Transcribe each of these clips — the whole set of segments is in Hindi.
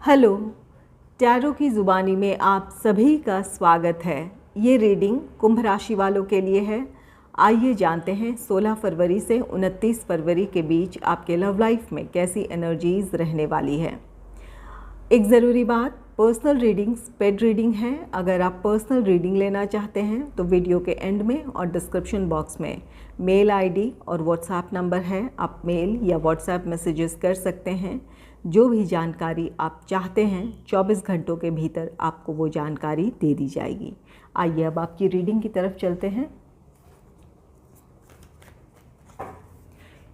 हेलो, टैरो की ज़ुबानी में आप सभी का स्वागत है। ये रीडिंग कुंभ राशि वालों के लिए है। आइए जानते हैं 16 फरवरी से 29 फरवरी के बीच आपके लव लाइफ में कैसी एनर्जीज़ रहने वाली है। एक ज़रूरी बात, पर्सनल रीडिंग्स पेड रीडिंग है। अगर आप पर्सनल रीडिंग लेना चाहते हैं तो वीडियो के एंड में और डिस्क्रिप्शन बॉक्स में मेल आईडी और व्हाट्सएप नंबर है। आप मेल या व्हाट्सएप मैसेजेस कर सकते हैं। जो भी जानकारी आप चाहते हैं 24 घंटों के भीतर आपको वो जानकारी दे दी जाएगी। आइए अब आपकी रीडिंग की तरफ चलते हैं।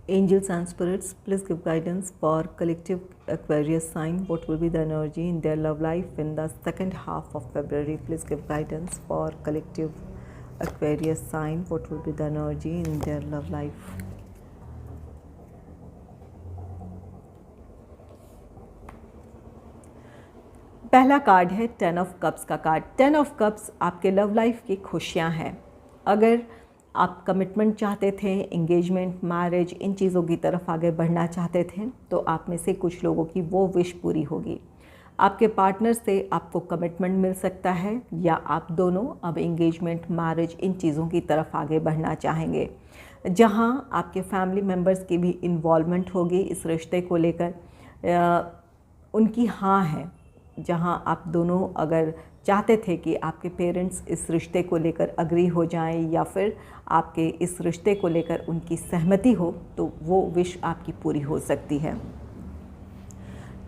Angels and spirits, please give guidance for collective Aquarius sign. What will be the energy in their love life in the second half of February? Please give guidance for collective Aquarius sign. What will be the energy in their love life? पहला कार्ड है 10 ऑफ कप्स का कार्ड। 10 ऑफ कप्स आपके लव लाइफ की खुशियाँ हैं। अगर आप कमिटमेंट चाहते थे, एंगेजमेंट, मैरिज, इन चीज़ों की तरफ आगे बढ़ना चाहते थे तो आप में से कुछ लोगों की वो विश पूरी होगी। आपके पार्टनर से आपको कमिटमेंट मिल सकता है या आप दोनों अब एंगेजमेंट, मैरिज, इन चीज़ों की तरफ आगे बढ़ना चाहेंगे। जहां आपके फैमिली मेम्बर्स की भी इन्वॉल्वमेंट होगी इस रिश्ते को लेकर, उनकी हाँ है। जहां आप दोनों अगर चाहते थे कि आपके पेरेंट्स इस रिश्ते को लेकर अग्री हो जाएं या फिर आपके इस रिश्ते को लेकर उनकी सहमति हो तो वो विश आपकी पूरी हो सकती है।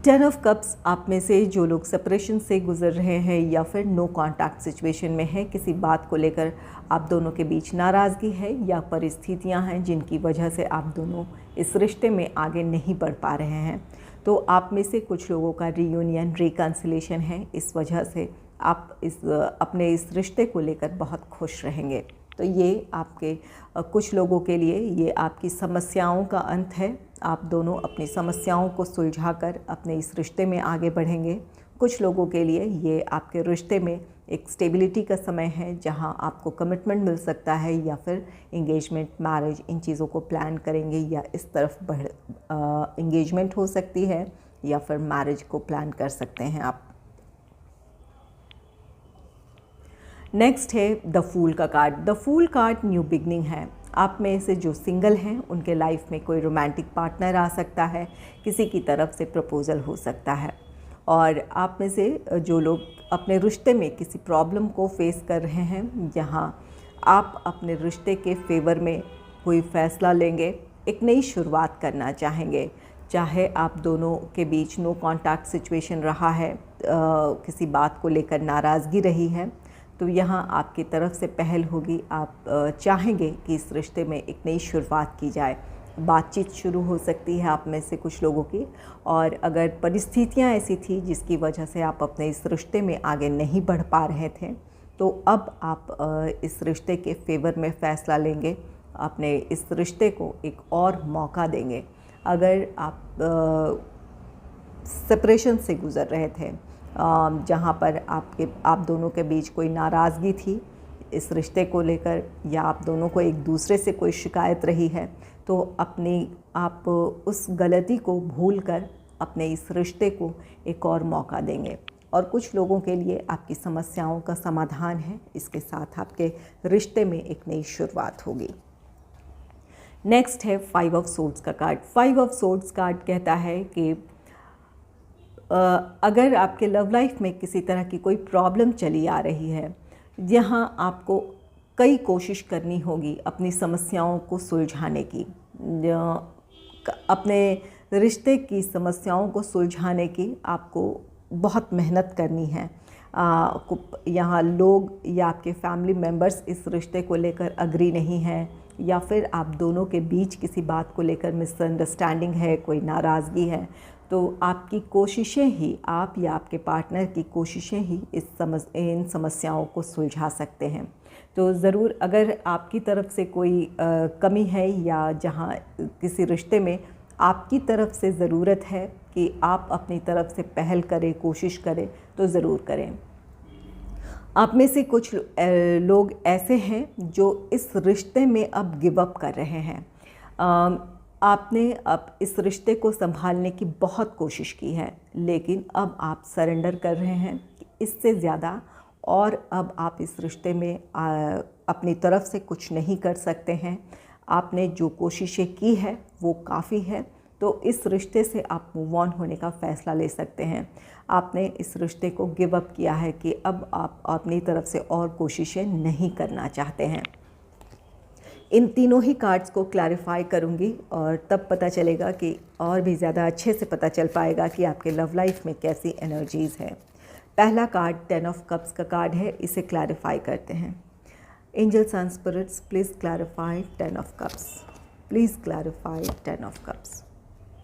10 ऑफ कप्स आप में से जो लोग सेपरेशन से गुजर रहे हैं या फिर नो कॉन्टैक्ट सिचुएशन में हैं, किसी बात को लेकर आप दोनों के बीच नाराज़गी है या परिस्थितियां हैं जिनकी वजह से आप दोनों इस रिश्ते में आगे नहीं बढ़ पा रहे हैं, तो आप में से कुछ लोगों का रीयूनियन, रिकन्सिलेशन है। इस वजह से आप अपने इस रिश्ते को लेकर बहुत खुश रहेंगे। तो ये आपके कुछ लोगों के लिए ये आपकी समस्याओं का अंत है। आप दोनों अपनी समस्याओं को सुलझाकर अपने इस रिश्ते में आगे बढ़ेंगे। कुछ लोगों के लिए ये आपके रिश्ते में एक स्टेबिलिटी का समय है जहां आपको कमिटमेंट मिल सकता है या फिर एंगेजमेंट, मैरिज, इन चीज़ों को प्लान करेंगे या इस तरफ एंगेजमेंट हो सकती है या फिर मैरिज को प्लान कर सकते हैं आप। नेक्स्ट है द फूल का card. The fool card new beginning है। आप में से जो सिंगल हैं उनके लाइफ में कोई रोमांटिक पार्टनर आ सकता है, किसी की तरफ से प्रपोज़ल हो सकता है। और आप में से जो लोग अपने रिश्ते में किसी प्रॉब्लम को फेस कर रहे हैं, जहां आप अपने रिश्ते के फेवर में कोई फ़ैसला लेंगे, एक नई शुरुआत करना चाहेंगे। चाहे आप दोनों के बीच नो कॉन्टैक्ट सिचुएशन रहा है, किसी बात को लेकर नाराज़गी रही है, तो यहाँ आपकी तरफ से पहल होगी। आप चाहेंगे कि इस रिश्ते में एक नई शुरुआत की जाए। बातचीत शुरू हो सकती है आप में से कुछ लोगों की। और अगर परिस्थितियाँ ऐसी थी जिसकी वजह से आप अपने इस रिश्ते में आगे नहीं बढ़ पा रहे थे, तो अब आप इस रिश्ते के फेवर में फ़ैसला लेंगे, अपने इस रिश्ते को एक और मौका देंगे। अगर आप सेपरेशन से गुज़र रहे थे, जहाँ पर आप दोनों के बीच कोई नाराज़गी थी इस रिश्ते को लेकर या आप दोनों को एक दूसरे से कोई शिकायत रही है, तो आप उस गलती को भूलकर अपने इस रिश्ते को एक और मौका देंगे। और कुछ लोगों के लिए आपकी समस्याओं का समाधान है। इसके साथ आपके रिश्ते में एक नई शुरुआत होगी। नेक्स्ट है 5 ऑफ सोर्ड्स का कार्ड। 5 ऑफ सोर्ड्स कार्ड कहता है कि अगर आपके लव लाइफ में किसी तरह की कोई प्रॉब्लम चली आ रही है, जहां आपको कई कोशिश करनी होगी अपनी समस्याओं को सुलझाने की, अपने रिश्ते की समस्याओं को सुलझाने की आपको बहुत मेहनत करनी है। यहाँ लोग या आपके फैमिली मेम्बर्स इस रिश्ते को लेकर अग्री नहीं हैं या फिर आप दोनों के बीच किसी बात को लेकर मिसअंडरस्टैंडिंग है, कोई नाराज़गी है, तो आपकी कोशिशें ही, आप या आपके पार्टनर की कोशिशें ही इन समस्याओं को सुलझा सकते हैं। तो ज़रूर अगर आपकी तरफ से कोई कमी है या जहां किसी रिश्ते में आपकी तरफ से ज़रूरत है कि आप अपनी तरफ से पहल करें, कोशिश करें, तो ज़रूर करें। आप में से कुछ लोग ऐसे हैं जो इस रिश्ते में अब गिव अप कर रहे हैं। आपने अब इस रिश्ते को संभालने की बहुत कोशिश की है, लेकिन अब आप सरेंडर कर रहे हैं कि इससे ज़्यादा और अब आप इस रिश्ते में अपनी तरफ से कुछ नहीं कर सकते हैं। आपने जो कोशिशें की है वो काफ़ी है, तो इस रिश्ते से आप मूव ऑन होने का फ़ैसला ले सकते हैं। आपने इस रिश्ते को गिव अप किया है कि अब आप अपनी तरफ से और कोशिशें नहीं करना चाहते हैं। इन तीनों ही कार्ड्स को क्लैरिफाई करूंगी और तब पता चलेगा कि और भी ज़्यादा अच्छे से पता चल पाएगा कि आपके लव लाइफ में कैसी एनर्जीज़ है। पहला कार्ड 10 ऑफ कप्स का कार्ड है, इसे क्लैरिफाई करते हैं। Angels and spirits, please clarify 10 of cups, please clarify 10 of cups,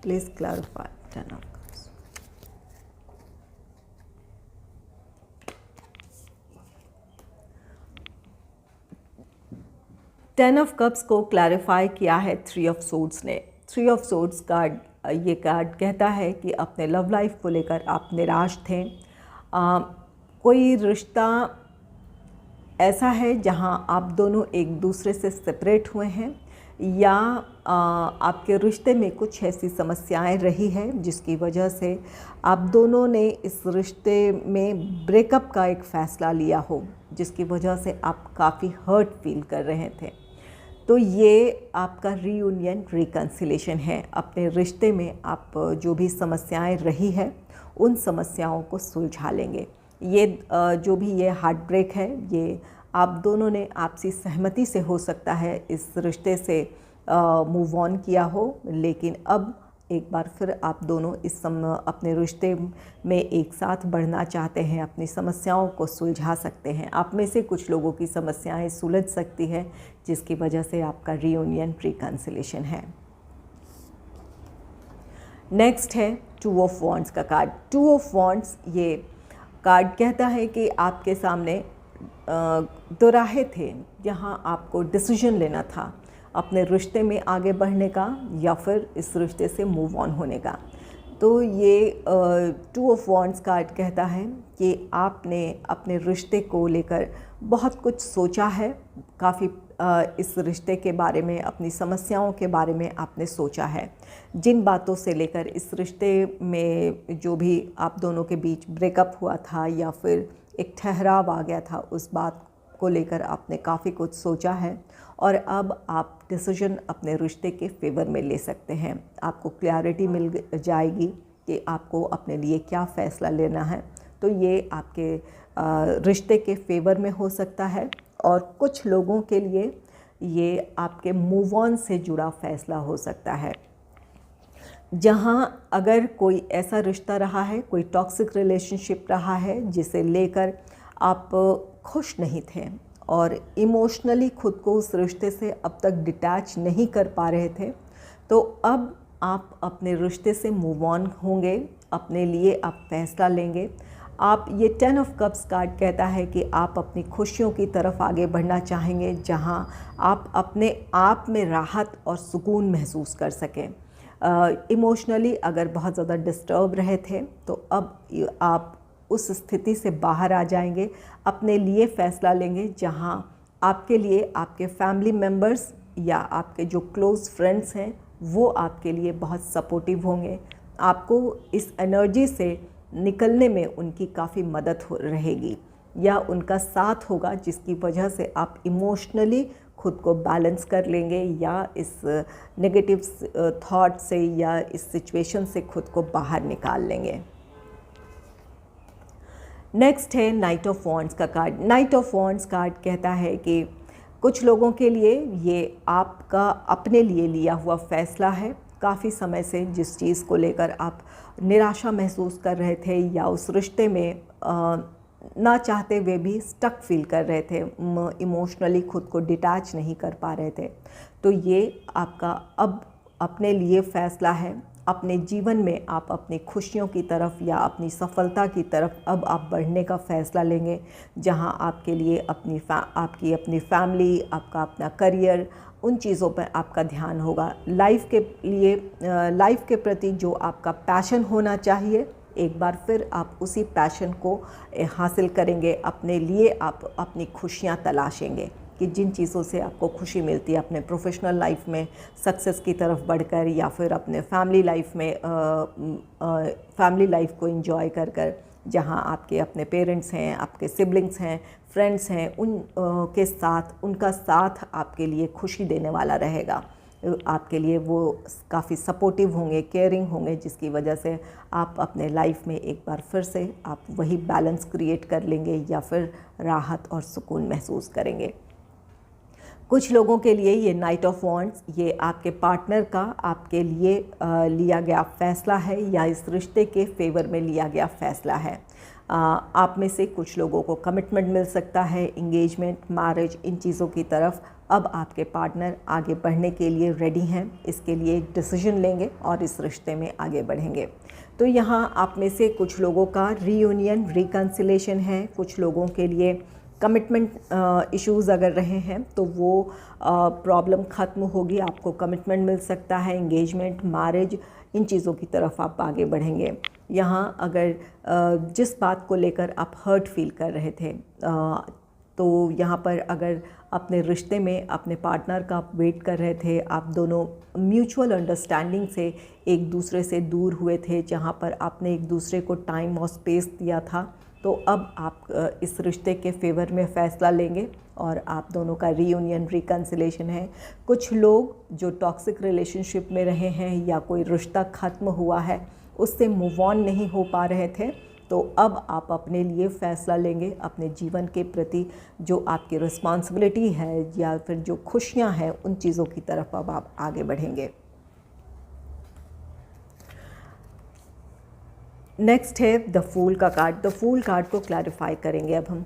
please clarify 10 of cups. 10 of cups को क्लैरिफाई किया है 3 ऑफ सोर्ड्स ने। 3 ऑफ सोर्ड्स कार्ड, ये कार्ड कहता है कि अपने लव लाइफ को लेकर आप निराश थे। कोई रिश्ता ऐसा है जहां आप दोनों एक दूसरे से सेपरेट हुए हैं, या आपके रिश्ते में कुछ ऐसी समस्याएं रही है जिसकी वजह से आप दोनों ने इस रिश्ते में ब्रेकअप का एक फ़ैसला लिया हो, जिसकी वजह से आप काफ़ी हर्ट फील कर रहे थे। तो ये आपका रीयूनियन रिकन्सिलेशन है। अपने रिश्ते में आप जो भी समस्याएं रही है उन समस्याओं को सुलझा लेंगे। ये जो भी ये हार्ट ब्रेक है, ये आप दोनों ने आपसी सहमति से हो सकता है इस रिश्ते से मूव ऑन किया हो, लेकिन अब एक बार फिर आप दोनों अपने रिश्ते में एक साथ बढ़ना चाहते हैं, अपनी समस्याओं को सुलझा सकते हैं। आप में से कुछ लोगों की समस्याएं सुलझ सकती है, जिसकी वजह से आपका रीयूनियन रिकन्सिलेशन है। नेक्स्ट है 2 ऑफ वॉन्ड्स का कार्ड। 2 ऑफ वॉन्ड्स, ये कार्ड कहता है कि आपके सामने दो राहें थे जहां आपको डिसीजन लेना था अपने रिश्ते में आगे बढ़ने का या फिर इस रिश्ते से मूव ऑन होने का। तो ये 2 ऑफ वॉन्ड्स कार्ड कहता है कि आपने अपने रिश्ते को लेकर बहुत कुछ सोचा है, काफ़ी इस रिश्ते के बारे में, अपनी समस्याओं के बारे में आपने सोचा है। जिन बातों से लेकर इस रिश्ते में जो भी आप दोनों के बीच ब्रेकअप हुआ था या फिर एक ठहराव आ गया था, उस बात को लेकर आपने काफ़ी कुछ सोचा है और अब आप डिसीजन अपने रिश्ते के फेवर में ले सकते हैं। आपको क्लैरिटी मिल जाएगी कि आपको अपने लिए क्या फ़ैसला लेना है। तो ये आपके रिश्ते के फेवर में हो सकता है और कुछ लोगों के लिए ये आपके मूव ऑन से जुड़ा फ़ैसला हो सकता है। जहाँ अगर कोई ऐसा रिश्ता रहा है, कोई टॉक्सिक रिलेशनशिप रहा है जिसे लेकर आप खुश नहीं थे और इमोशनली खुद को उस रिश्ते से अब तक डिटैच नहीं कर पा रहे थे, तो अब आप अपने रिश्ते से मूव ऑन होंगे, अपने लिए आप फैसला लेंगे। आप, ये 10 ऑफ कप्स कार्ड कहता है कि आप अपनी खुशियों की तरफ आगे बढ़ना चाहेंगे, जहां आप अपने आप में राहत और सुकून महसूस कर सकें। इमोशनली अगर बहुत ज़्यादा डिस्टर्ब रहे थे तो अब आप उस स्थिति से बाहर आ जाएंगे, अपने लिए फ़ैसला लेंगे, जहां आपके लिए आपके फैमिली मेम्बर्स या आपके जो क्लोज़ फ्रेंड्स हैं वो आपके लिए बहुत सपोर्टिव होंगे। आपको इस एनर्जी से निकलने में उनकी काफ़ी मदद रहेगी या उनका साथ होगा, जिसकी वजह से आप इमोशनली खुद को बैलेंस कर लेंगे या इस नेगेटिव थॉट से या इस सिचुएशन से खुद को बाहर निकाल लेंगे। नेक्स्ट है नाइट ऑफ वॉन्ड्स का card. Night of wands card कहता है कि कुछ लोगों के लिए ये आपका अपने लिए लिया हुआ फ़ैसला है। काफ़ी समय से जिस चीज़ को लेकर आप निराशा महसूस कर रहे थे या उस रिश्ते में ना चाहते हुए भी स्टक फील कर रहे थे, इमोशनली खुद को डिटैच नहीं कर पा रहे थे, तो ये आपका अब अपने लिए फ़ैसला है। अपने जीवन में आप अपनी खुशियों की तरफ या अपनी सफलता की तरफ अब आप बढ़ने का फ़ैसला लेंगे, जहां आपके लिए आपकी अपनी फैमिली, आपका अपना करियर, उन चीज़ों पर आपका ध्यान होगा। लाइफ के लिए, लाइफ के प्रति जो आपका पैशन होना चाहिए, एक बार फिर आप उसी पैशन को हासिल करेंगे। अपने लिए आप अपनी खुशियां तलाशेंगे। कि जिन चीज़ों से आपको खुशी मिलती है अपने प्रोफेशनल लाइफ में सक्सेस की तरफ बढ़कर, या फिर अपने फैमिली लाइफ में फैमिली लाइफ को एंजॉय कर कर, जहाँ आपके अपने पेरेंट्स हैं, आपके सिबलिंग्स हैं, फ्रेंड्स हैं, उन के साथ उनका साथ आपके लिए खुशी देने वाला रहेगा। आपके लिए वो काफ़ी सपोर्टिव होंगे, केयरिंग होंगे, जिसकी वजह से आप अपने लाइफ में एक बार फिर से आप वही बैलेंस क्रिएट कर लेंगे या फिर राहत और सुकून महसूस करेंगे। कुछ लोगों के लिए ये नाइट ऑफ वॉन्ड्स ये आपके पार्टनर का आपके लिए लिया गया फ़ैसला है, या इस रिश्ते के फेवर में लिया गया फ़ैसला है। आप में से कुछ लोगों को कमिटमेंट मिल सकता है, इंगेजमेंट, मैरिज, इन चीज़ों की तरफ। अब आपके पार्टनर आगे बढ़ने के लिए रेडी हैं, इसके लिए एक डिसीजन लेंगे और इस रिश्ते में आगे बढ़ेंगे। तो यहाँ आप में से कुछ लोगों का रीयूनियन, रिकन्सिलेशन है। कुछ लोगों के लिए कमिटमेंट इश्यूज़ अगर रहे हैं तो वो प्रॉब्लम ख़त्म होगी, आपको कमिटमेंट मिल सकता है, इंगेजमेंट, मैरिज, इन चीज़ों की तरफ आप आगे बढ़ेंगे। यहाँ अगर जिस बात को लेकर आप हर्ट फील कर रहे थे, तो यहाँ पर अगर अपने रिश्ते में अपने पार्टनर का आप वेट कर रहे थे, आप दोनों म्यूचुअल अंडरस्टैंडिंग से एक दूसरे से दूर हुए थे, जहाँ पर आपने एक दूसरे को टाइम और स्पेस दिया था, तो अब आप इस रिश्ते के फेवर में फ़ैसला लेंगे और आप दोनों का रीयूनियन, रिकन्सिलेशन है। कुछ लोग जो टॉक्सिक रिलेशनशिप में रहे हैं या कोई रिश्ता ख़त्म हुआ है, उससे मूव ऑन नहीं हो पा रहे थे, तो अब आप अपने लिए फ़ैसला लेंगे, अपने जीवन के प्रति जो आपकी रिस्पॉन्सिबिलिटी है या फिर जो खुशियां हैं, उन चीज़ों की तरफ अब आप आगे बढ़ेंगे। नेक्स्ट है द फूल का कार्ड। द फूल कार्ड को क्लैरिफाई करेंगे अब हम।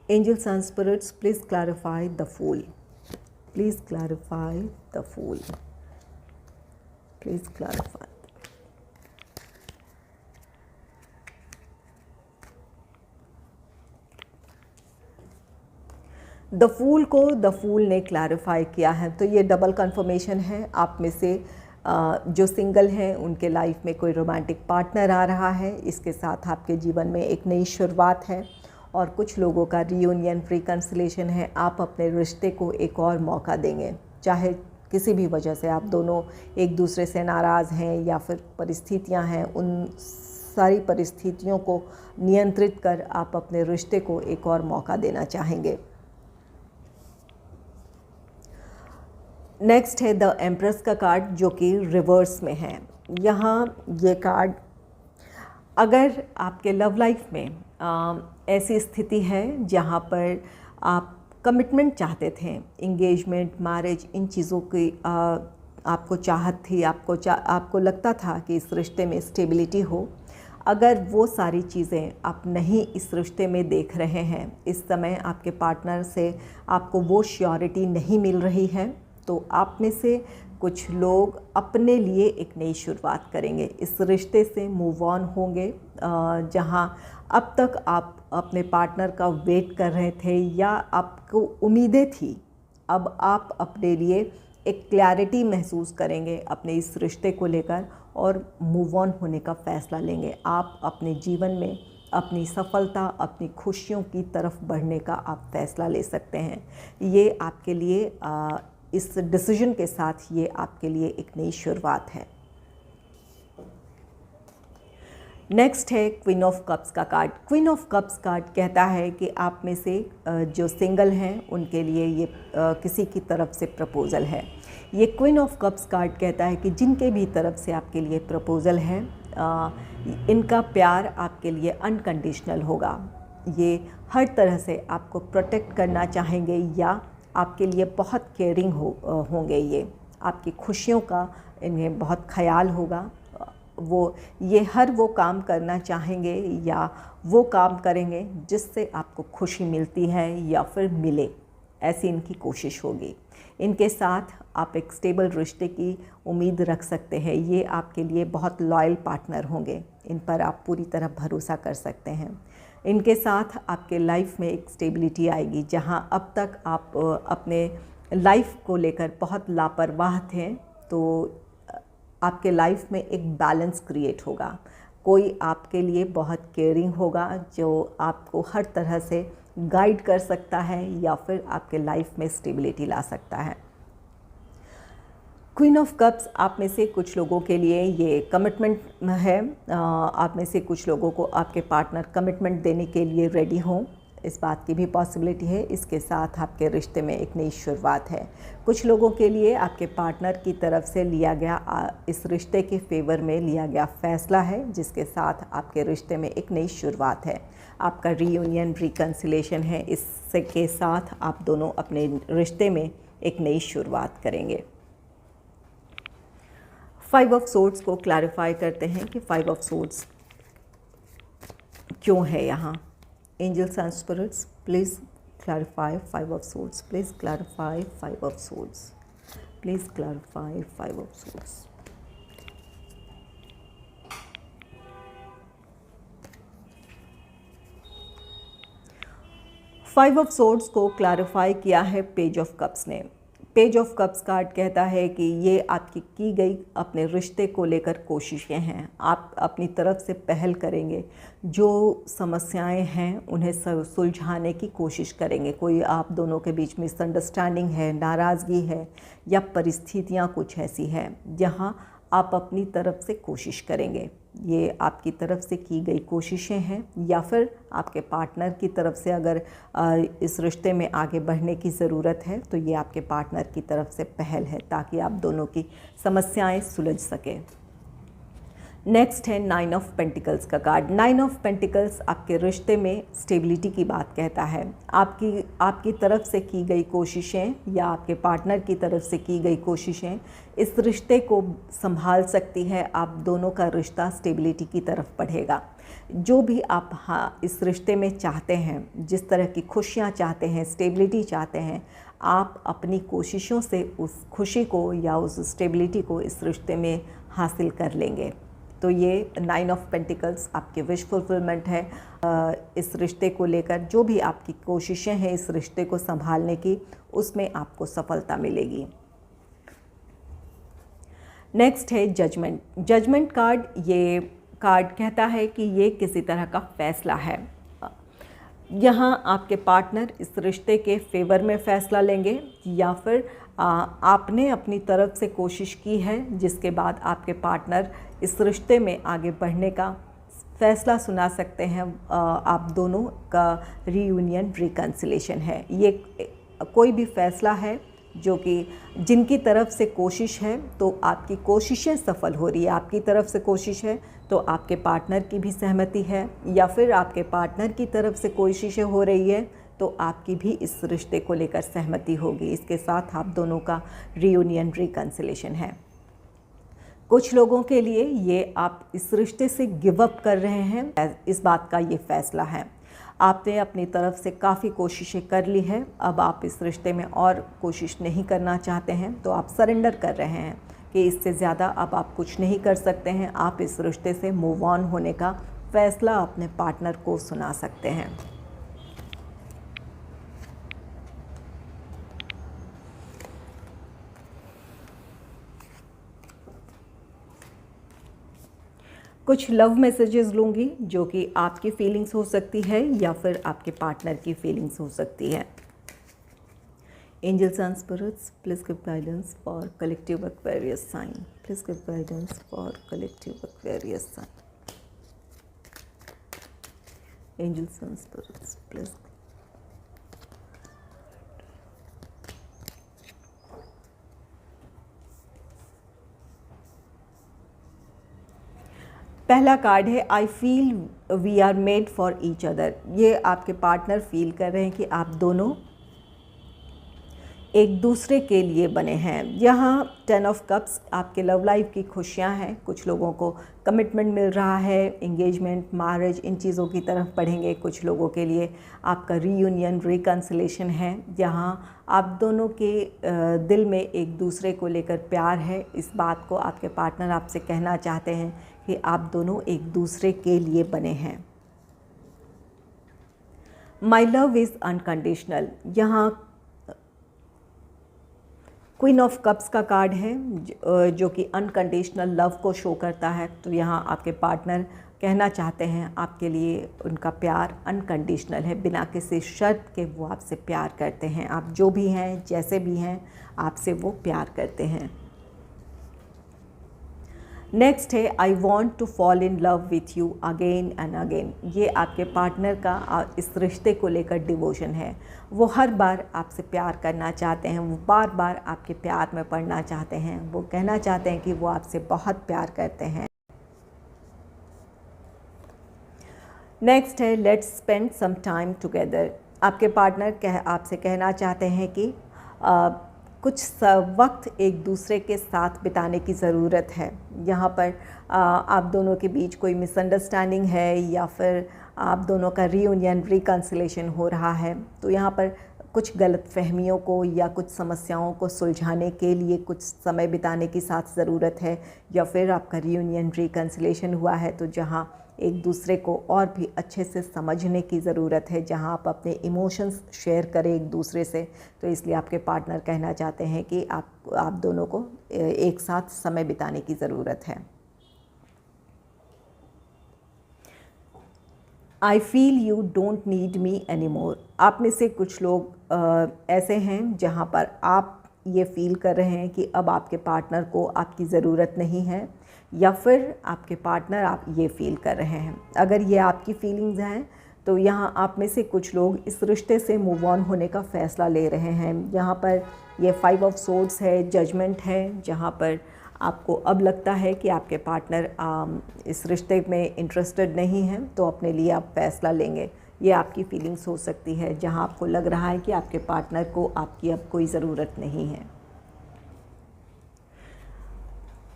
Angels and spirits, please clarify the fool, please clarify the fool, please clarify. The fool को द फूल ने क्लैरिफाई किया है, तो ये डबल कन्फर्मेशन है। आप में से जो सिंगल हैं उनके लाइफ में कोई रोमांटिक पार्टनर आ रहा है, इसके साथ आपके जीवन में एक नई शुरुआत है। और कुछ लोगों का रीयूनियन, रिकन्सिलेशन है। आप अपने रिश्ते को एक और मौका देंगे, चाहे किसी भी वजह से आप दोनों एक दूसरे से नाराज़ हैं या फिर परिस्थितियां हैं, उन सारी परिस्थितियों को नियंत्रित कर आप अपने रिश्ते को एक और मौका देना चाहेंगे। नेक्स्ट है द एम्प्रेस का कार्ड, जो कि रिवर्स में है। यहाँ ये कार्ड, अगर आपके लव लाइफ में ऐसी स्थिति है जहाँ पर आप कमिटमेंट चाहते थे, इंगेजमेंट, मैरिज, इन चीज़ों की आपको चाहत थी, आपको लगता था कि इस रिश्ते में स्टेबिलिटी हो, अगर वो सारी चीज़ें आप नहीं इस रिश्ते में देख रहे हैं, इस समय आपके पार्टनर से आपको वो श्योरिटी नहीं मिल रही है, तो आप में से कुछ लोग अपने लिए एक नई शुरुआत करेंगे, इस रिश्ते से मूव ऑन होंगे। जहां अब तक आप अपने पार्टनर का वेट कर रहे थे या आपको उम्मीदें थी, अब आप अपने लिए एक क्लैरिटी महसूस करेंगे अपने इस रिश्ते को लेकर और मूव ऑन होने का फ़ैसला लेंगे। आप अपने जीवन में अपनी सफलता, अपनी खुशियों की तरफ बढ़ने का आप फ़ैसला ले सकते हैं। ये आपके लिए इस डिसीजन के साथ ये आपके लिए एक नई शुरुआत है। नेक्स्ट है क्वीन ऑफ कप्स का card. Queen of cups card कहता है कि आप में से जो सिंगल हैं उनके लिए ये किसी की तरफ से प्रपोज़ल है। ये क्वीन ऑफ कप्स कार्ड कहता है कि जिनके भी तरफ से आपके लिए प्रपोज़ल है, इनका प्यार आपके लिए अनकंडीशनल होगा। ये हर तरह से आपको प्रोटेक्ट करना चाहेंगे या आपके लिए बहुत केयरिंग होंगे। ये आपकी खुशियों का इन्हें बहुत ख्याल होगा। ये हर वो काम करना चाहेंगे या वो काम करेंगे जिससे आपको खुशी मिलती है या फिर मिले, ऐसी इनकी कोशिश होगी। इनके साथ आप एक स्टेबल रिश्ते की उम्मीद रख सकते हैं। ये आपके लिए बहुत लॉयल पार्टनर होंगे, इन पर आप पूरी तरह भरोसा कर सकते हैं। इनके साथ आपके लाइफ में एक स्टेबिलिटी आएगी, जहां अब तक आप अपने लाइफ को लेकर बहुत लापरवाह थे, तो आपके लाइफ में एक बैलेंस क्रिएट होगा। कोई आपके लिए बहुत केयरिंग होगा, जो आपको हर तरह से गाइड कर सकता है या फिर आपके लाइफ में स्टेबिलिटी ला सकता है। क्वीन ऑफ कप्स आप में से कुछ लोगों के लिए ये कमिटमेंट है। आप में से कुछ लोगों को आपके पार्टनर कमिटमेंट देने के लिए रेडी हों, इस बात की भी पॉसिबिलिटी है। इसके साथ आपके रिश्ते में एक नई शुरुआत है। कुछ लोगों के लिए आपके पार्टनर की तरफ से लिया गया इस रिश्ते के फेवर में लिया गया फैसला है, जिसके साथ आपके रिश्ते में एक नई शुरुआत है। आपका रीयूनियन, रिकन्सिलेशन है। इससे के साथ आप दोनों अपने रिश्ते में एक नई शुरुआत करेंगे। 5 ऑफ सोर्ड्स को क्लैरिफाई करते हैं कि 5 ऑफ सोर्ड्स क्यों है यहाँ। Angels and spirits please clarify 5 of swords, please clarify 5 of swords, please clarify 5 of swords. Five of swords को क्लैरिफाई किया है पेज ऑफ कप्स ने। पेज ऑफ कप्स कार्ड कहता है कि ये आपकी की गई अपने रिश्ते को लेकर कोशिशें हैं। आप अपनी तरफ से पहल करेंगे, जो समस्याएं हैं उन्हें सुलझाने की कोशिश करेंगे। कोई आप दोनों के बीच मिसअंडरस्टैंडिंग है, नाराज़गी है या परिस्थितियां कुछ ऐसी हैं जहां आप अपनी तरफ से कोशिश करेंगे। ये आपकी तरफ से की गई कोशिशें हैं या फिर आपके पार्टनर की तरफ से अगर इस रिश्ते में आगे बढ़ने की ज़रूरत है तो ये आपके पार्टनर की तरफ से पहल है ताकि आप दोनों की समस्याएं सुलझ सकें। नेक्स्ट है 9 ऑफ पेंटिकल्स का कार्ड। 9 ऑफ पेंटिकल्स आपके रिश्ते में स्टेबिलिटी की बात कहता है। आपकी तरफ से की गई कोशिशें या आपके पार्टनर की तरफ से की गई कोशिशें इस रिश्ते को संभाल सकती है। आप दोनों का रिश्ता स्टेबिलिटी की तरफ बढ़ेगा। जो भी आप इस रिश्ते में चाहते हैं, जिस तरह की खुशियाँ चाहते हैं, स्टेबिलिटी चाहते हैं, आप अपनी कोशिशों से उस खुशी को या उस स्टेबिलिटी को इस रिश्ते में हासिल कर लेंगे। तो ये 9 ऑफ पेंटिकल्स आपकी विश फुलफिलमेंट है। इस रिश्ते को लेकर जो भी आपकी कोशिशें हैं इस रिश्ते को संभालने की, उसमें आपको सफलता मिलेगी। नेक्स्ट है जजमेंट। जजमेंट कार्ड, ये कार्ड कहता है कि ये किसी तरह का फैसला है। यहाँ आपके पार्टनर इस रिश्ते के फेवर में फ़ैसला लेंगे या फिर आपने अपनी तरफ से कोशिश की है, जिसके बाद आपके पार्टनर इस रिश्ते में आगे बढ़ने का फ़ैसला सुना सकते हैं। आप दोनों का रीयूनियन, रिकन्सिलेशन है। ये कोई भी फ़ैसला है जो कि जिनकी तरफ से कोशिश है तो आपकी कोशिशें सफल हो रही है। आपकी तरफ से कोशिश है तो आपके पार्टनर की भी सहमति है, या फिर आपके पार्टनर की तरफ से कोशिशें हो रही है तो आपकी भी इस रिश्ते को लेकर सहमति होगी। इसके साथ आप दोनों का रीयूनियन, रिकन्सिलेशन है। कुछ लोगों के लिए ये आप इस रिश्ते से गिव अप कर रहे हैं, इस बात का ये फ़ैसला है। आपने अपनी तरफ से काफ़ी कोशिशें कर ली है, अब आप इस रिश्ते में और कोशिश नहीं करना चाहते हैं, तो आप सरेंडर कर रहे हैं कि इससे ज़्यादा अब आप कुछ नहीं कर सकते हैं। आप इस रिश्ते से मूव ऑन होने का फ़ैसला अपने पार्टनर को सुना सकते हैं। कुछ लव मैसेजेस लूँगी जो कि आपकी फीलिंग्स हो सकती है या फिर आपके पार्टनर की फीलिंग्स हो सकती है। Angels and spirits please give guidance for collective Aquarius sign, please give guidance for collective Aquarius sign. Angels and spirits please. पहला कार्ड है I feel we are made for each other. ये आपके पार्टनर फील कर रहे हैं कि आप दोनों एक दूसरे के लिए बने हैं। यहाँ 10 ऑफ कप्स आपके लव लाइफ की खुशियाँ हैं। कुछ लोगों को कमिटमेंट मिल रहा है, एंगेजमेंट, मैरिज, इन चीज़ों की तरफ बढ़ेंगे। कुछ लोगों के लिए आपका रीयूनियन, रिकन्सिलेशन है, जहाँ आप दोनों के दिल में एक दूसरे को लेकर प्यार है। इस बात को आपके पार्टनर आपसे कहना चाहते हैं कि आप दोनों एक दूसरे के लिए बने हैं। My love is unconditional. यहाँ क्वीन ऑफ कप्स का कार्ड है जो कि अनकंडीशनल लव को शो करता है। तो यहाँ आपके पार्टनर कहना चाहते हैं आपके लिए उनका प्यार अनकंडीशनल है, बिना किसी शर्त के वो आपसे प्यार करते हैं। आप जो भी हैं, जैसे भी हैं, आपसे वो प्यार करते हैं। नेक्स्ट है I want to fall in love with you again and again. ये आपके पार्टनर का इस रिश्ते को लेकर डिवोशन है। वो हर बार आपसे प्यार करना चाहते हैं, वो बार बार आपके प्यार में पड़ना चाहते हैं। वो कहना चाहते हैं कि वो आपसे बहुत प्यार करते हैं। नेक्स्ट है let's spend some time together. आपके पार्टनर आपसे कहना चाहते हैं कि कुछ वक्त एक दूसरे के साथ बिताने की ज़रूरत है। यहाँ पर आप दोनों के बीच कोई मिसअंडरस्टैंडिंग है या फिर आप दोनों का रीयूनियन रिकन्सिलेशन हो रहा है। तो यहाँ पर कुछ गलतफहमियों को या कुछ समस्याओं को सुलझाने के लिए कुछ समय बिताने की साथ ज़रूरत है, या फिर आपका रीयूनियन रिकन्सिलेशन हुआ है तो जहाँ एक दूसरे को और भी अच्छे से समझने की ज़रूरत है, जहां आप अपने इमोशंस शेयर करें एक दूसरे से। तो इसलिए आपके पार्टनर कहना चाहते हैं कि आप दोनों को एक साथ समय बिताने की ज़रूरत है। I feel you don't need me any more. आप में से कुछ लोग ऐसे हैं जहां पर आप ये फील कर रहे हैं कि अब आपके पार्टनर को आपकी ज़रूरत नहीं है, या फिर आपके पार्टनर आप ये फील कर रहे हैं। अगर ये आपकी फीलिंग्स हैं तो यहाँ आप में से कुछ लोग इस रिश्ते से मूव ऑन होने का फ़ैसला ले रहे हैं। यहाँ पर ये 5 ऑफ सोर्ड्स है, जजमेंट है, जहाँ पर आपको अब लगता है कि आपके पार्टनर इस रिश्ते में इंटरेस्टेड नहीं हैं, तो अपने लिए आप फ़ैसला लेंगे। ये आपकी फीलिंग्स हो सकती है जहाँ आपको लग रहा है कि आपके पार्टनर को आपकी अब कोई ज़रूरत नहीं है।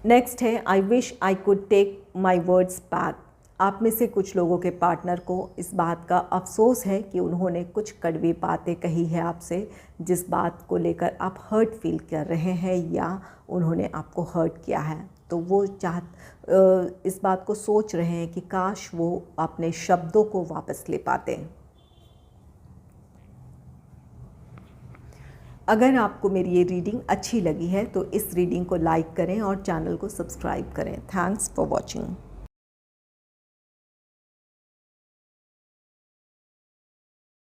नेक्स्ट है I wish I could take my words back. आप में से कुछ लोगों के पार्टनर को इस बात का अफसोस है कि उन्होंने कुछ कड़वी बातें कही है आपसे, जिस बात को लेकर आप हर्ट फील कर रहे हैं या उन्होंने आपको हर्ट किया है। तो वो इस बात को सोच रहे हैं कि काश वो अपने शब्दों को वापस ले पाते। अगर आपको मेरी ये रीडिंग अच्छी लगी है तो इस रीडिंग को लाइक करें और चैनल को सब्सक्राइब करें। Thanks for watching.